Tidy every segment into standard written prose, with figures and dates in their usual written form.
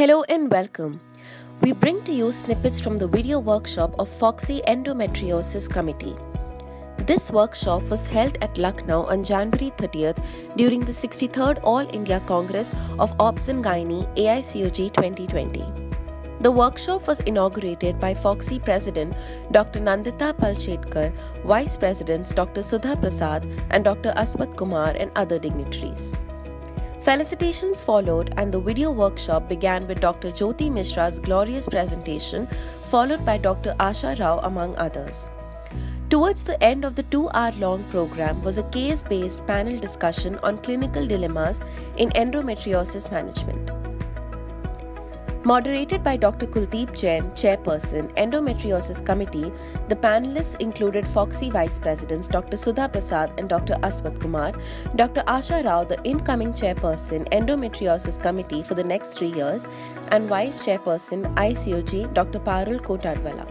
Hello and welcome. We bring to you snippets from the video workshop of FOGSI Endometriosis Committee. This workshop was held at Lucknow on January 30th during the 63rd All India Congress of Obs and Gynae AICOG 2020. The workshop was inaugurated by FOGSI President Dr. Nandita Palshetkar, Vice Presidents Dr. Sudha Prasad and Dr. Aswath Kumar and other dignitaries. Felicitations followed and the video workshop began with Dr. Jyoti Mishra's glorious presentation, followed by Dr. Asha Rao among others. Towards the end of the 2-hour-long program was a case-based panel discussion on clinical dilemmas in endometriosis management. Moderated by Dr. Kuldeep Jain, Chairperson, Endometriosis Committee, the panelists included FOGSI Vice Presidents Dr. Sudha Prasad and Dr. Aswath Kumar, Dr. Asha Rao, the incoming Chairperson, Endometriosis Committee for the next 3 years, and Vice Chairperson, ICOG, Dr. Parul Kotadwala.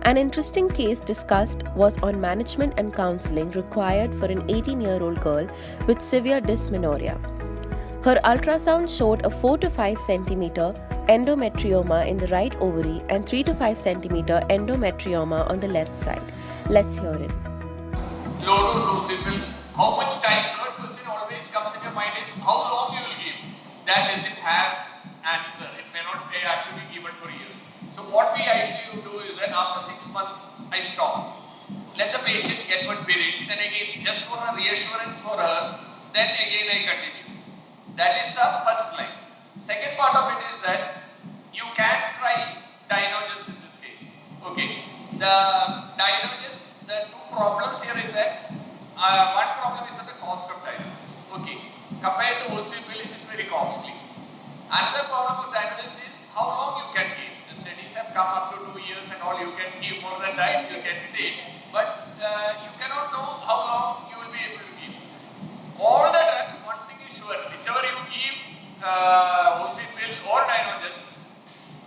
An interesting case discussed was on management and counseling required for an 18-year-old girl with severe dysmenorrhea. Her ultrasound showed a 4 to 5 centimeter endometrioma in the right ovary and 3 to 5 centimeter endometrioma on the left side. Let's hear it. Low dose Ocipil, how much time? Third question always comes in your mind is how long you will give. That doesn't have answer. It may not actually be given for years. So what we actually do is that after 6 months I stop. Let the patient get one period. Then again, just for a reassurance for her, then again I continue. That is the first line. Second part of it is that you can try Dinogesis in this case. Okay. The Dinogesis, the two problems here is that one problem is that the cost of Dinogesis. Okay. Compared to Ocipil, it is very costly. Another problem of Dinogesis is how long you can give. The studies have come up to 2 years and all. You can give more than that, you can say. But you cannot know how long you will be able to give. All the drugs, one thing is sure, whichever you give Ocipil or Dinogesis,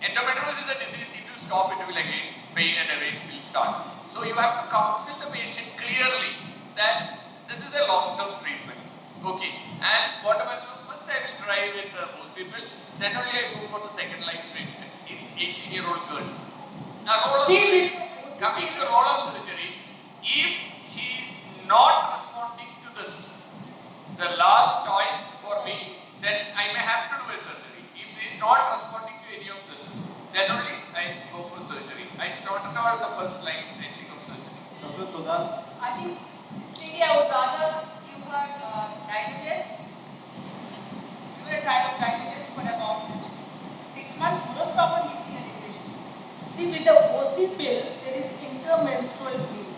endometriosis is a disease, if you stop it will again, pain and again will start. So you have to counsel the patient clearly that this is a long-term treatment. Okay. And whatever, so first I will try with Ocipil, then only I go for the second line treatment in 18-year-old girl. Now, coming to the role of surgery, if she is not responding to this, the last choice for me, then I may have to do a surgery. If he is not responding to any of this, then only I go for surgery. I sorted out the first line, I think, of surgery. Dr. Sudha? I think this lady, I would rather give her Dinogesis. Give her a trial of Dinogesis for about 6 months. Most often we see a regression. See, with the Ocipil, there is intermenstrual bleed.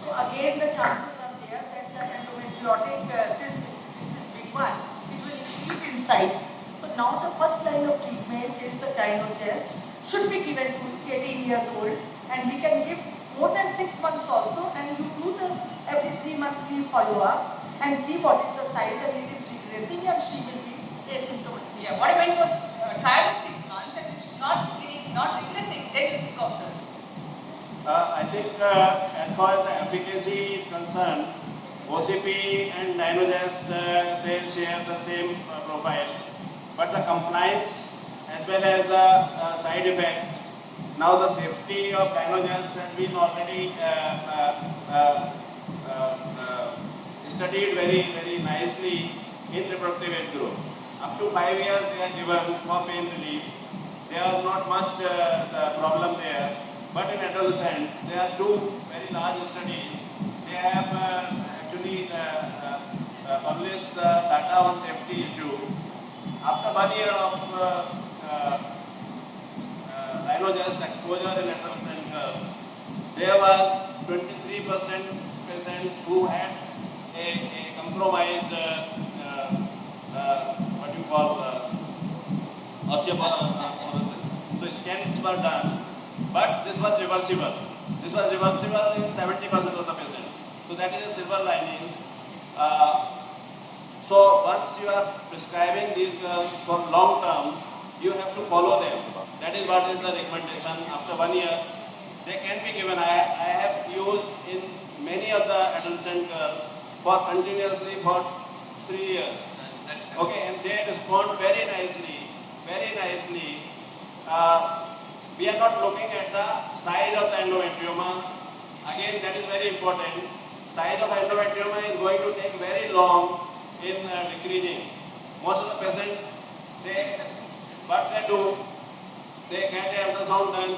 So again, the chances are there that the endometriotic cyst, this is big one, it will increase in size. So now the first line of treatment is the Dinogesis, should be given to 18 years old, and we can give more than 6 months also, and you do the every 3-monthly follow-up and see what is the size, and it is regressing and she will be asymptomatic. Yeah, what I meant was trial of 6 months, and if it's not regressing, then you think of surgery. I think as far as the efficacy is concerned, OCP and Dinogesis, they share the same profile. But the compliance as well as the side effect, now the safety of Dinogesis has been already studied very nicely in reproductive age group. Up to 5 years they are given for pain relief. There are not much the problem there. But in adolescent, there are 2 very large studies. They have actually published the data on safety issue. After 1 year of Dinogesis exposure in adolescent girls, there was 23% patients who had a compromised what you call osteoporosis. So scans were done, but this was reversible. This was reversible in 70% of the patients. So that is a silver lining. So once you are prescribing these girls for long term, you have to follow them. That is what is the recommendation. After 1 year, they can be given. I have used in many of the adolescent girls for continuously for 3 years. Okay, and they respond very nicely, very We are not looking at the size of the endometrioma. Again, that is very important. Size of endometrioma is going to take very long in decreasing. Most of the patients, what they do, they get an ultrasound done,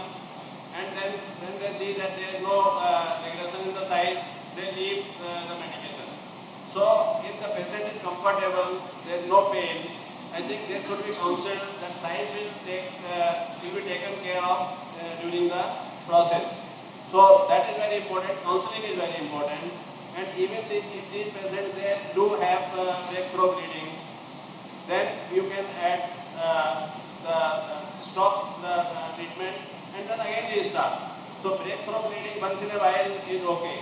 and then when they see that there is no regression in the size, they leave the medication. So, if the patient is comfortable, there is no pain, I think they should be counseled that size will be taken care of during the process. So, that is very important. Counseling is very important. And even if these patients they do have breakthrough bleeding, then you can add stop the treatment and then again restart. So breakthrough bleeding once in a while is okay,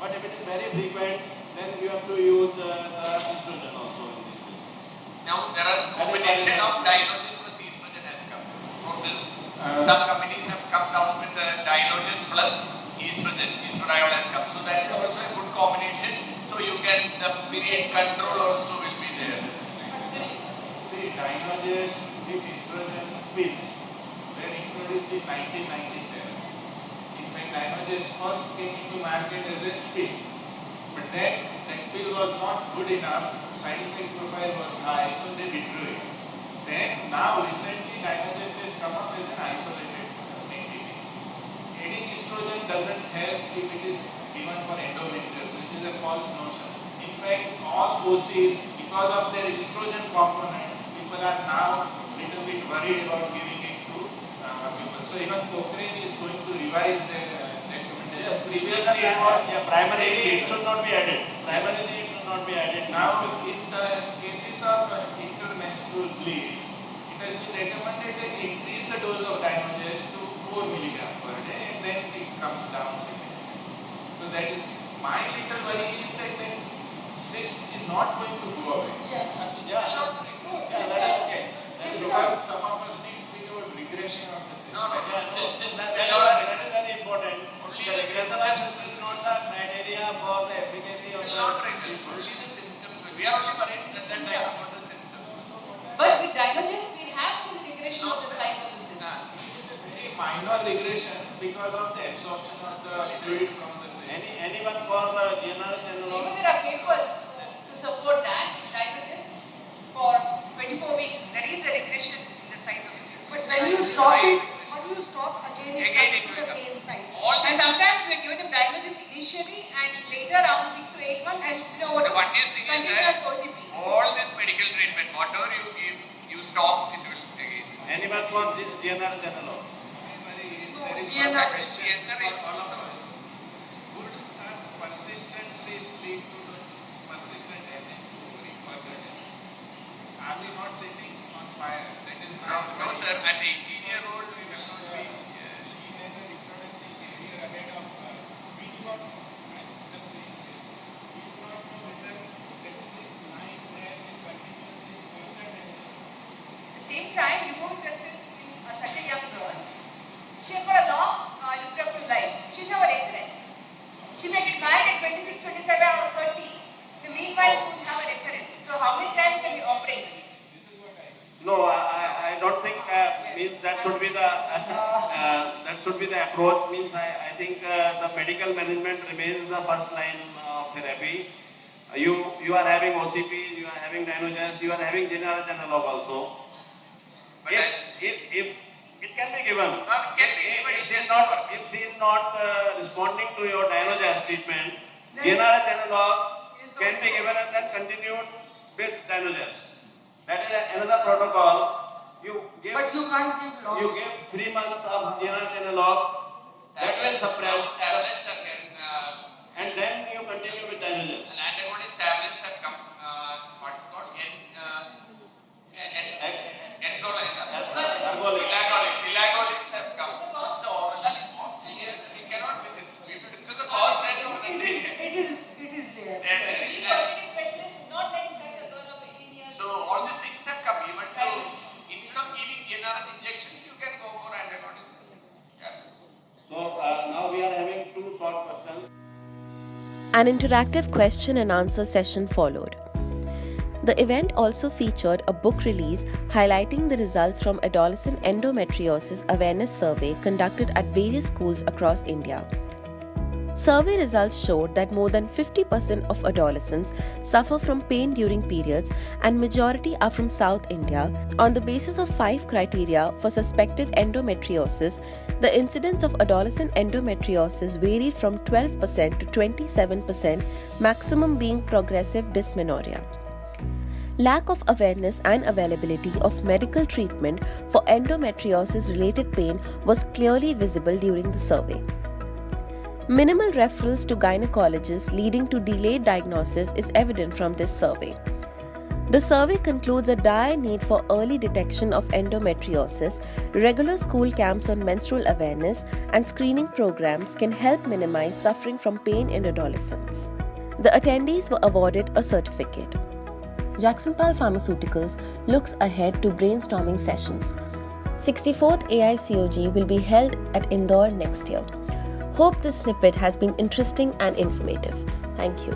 but if it is very frequent, then you have to use estrogen also in this case. Now there are combination of Dinogex plus estrogen has come. For this, some companies have come down with the Dinogex plus estrogen. Estradiol has come. So that is also a good combination. So you can, the period control also will be there. See, Dinogex with estrogen pills were introduced in 1997. When Dinogex first came into market as a pill, but then that pill was not good enough, side effect profile was high, so they withdrew it. Then now recently Dinogex has come up as an isolated entity. Adding estrogen doesn't help if it is given for endometriosis. It is a false notion. In fact, all OCs, because of their estrogen component, people are now little bit worried about giving it to people. So even Cochrane is going to revise their recommendation. Yes, Previously it was primarily it safe. should not be added. Primarily it should not be added. Now in cases of intermenstrual bleeds, it has been recommended that increase the dose of Dinogex to 4 milligrams per day and then it comes down significantly. So that is, my little worry is that cyst is not going to go away. Yeah. That is okay. Because some of us need to speak about regression of the cyst. No, no, Yeah, so Cyst- that cyst- is very important. Only The the regression of cyst is not the criteria for the efficacy of Will the not regress. Only the symptoms will. We are only worried at that time about the symptoms. But with Dinogex, we have some regression of the size of the cyst. It is a very minor regression because of the absorption of the fluid from the cyst. anyone for GNRH Even analog. there are papers to support that Dinogex for 24 weeks. There is a regression in the size of the cyst. But when you stop it, again it Again comes it to will the come. same size. All And this, sometimes we give them Dinogex initially and later around 6 to 8 months and what the funniest thing is continuous that OCP. all this medical treatment, whatever you give, you stop, it will again. Anyone for this GNRH analog. My worry is there is Yeah, one that question for all of us. Would persistent cyst lead to persistent damage to ovary further damage? Are we not setting on fire? That is my No, worry. sir, at 18-year-old we will not be. She has a reproductive career ahead of her. We do not, I'm just saying this, we do not know whether that cyst lying there will continuously further damage. At the same time, removing the cyst in such a young girl, she has got a long reproductive life. She'll have a recurrence. She may get married at 26, 27 or 30. In the meanwhile, she will have a recurrence. So how many times can we operate? No, I don't think means that should be the approach. Means I think the medical management remains the first line of therapy. You are having OCP, you are having Dinogex, you are having GNRH analog also. But If it can be given. It can be given, If it she is not responding to your Dinogex treatment, GNRH analog can be given and then continued with Dinogex. That is another protocol. You give But you can't give long. you give 3 months of GNRH analog, that will suppress, tablets are can, and then you continue with Dinogex. and antagonist tablets have come, what's it called? Elagolix have come. So orally costly, we cannot, we have to discuss the cost then only. It is there. See, fertility specialist not letting touch a girl of 18 years. So all these things have come, even to, instead of giving GNRH injections, you can go for antibiotics. Yeah. So now we are having 2 short questions. An interactive question and answer session followed. The event also featured a book release highlighting the results from adolescent endometriosis awareness survey conducted at various schools across India. Survey results showed that more than 50% of adolescents suffer from pain during periods and majority are from South India. On the basis of 5 criteria for suspected endometriosis, the incidence of adolescent endometriosis varied from 12% to 27%, maximum being progressive dysmenorrhea. Lack of awareness and availability of medical treatment for endometriosis-related pain was clearly visible during the survey. Minimal referrals to gynecologists leading to delayed diagnosis is evident from this survey. The survey concludes a dire need for early detection of endometriosis. Regular school camps on menstrual awareness and screening programs can help minimize suffering from pain in adolescents. The attendees were awarded a certificate. Jacksonpal Pharmaceuticals looks ahead to brainstorming sessions. 64th AICOG will be held at Indore next year. Hope this snippet has been interesting and informative. Thank you.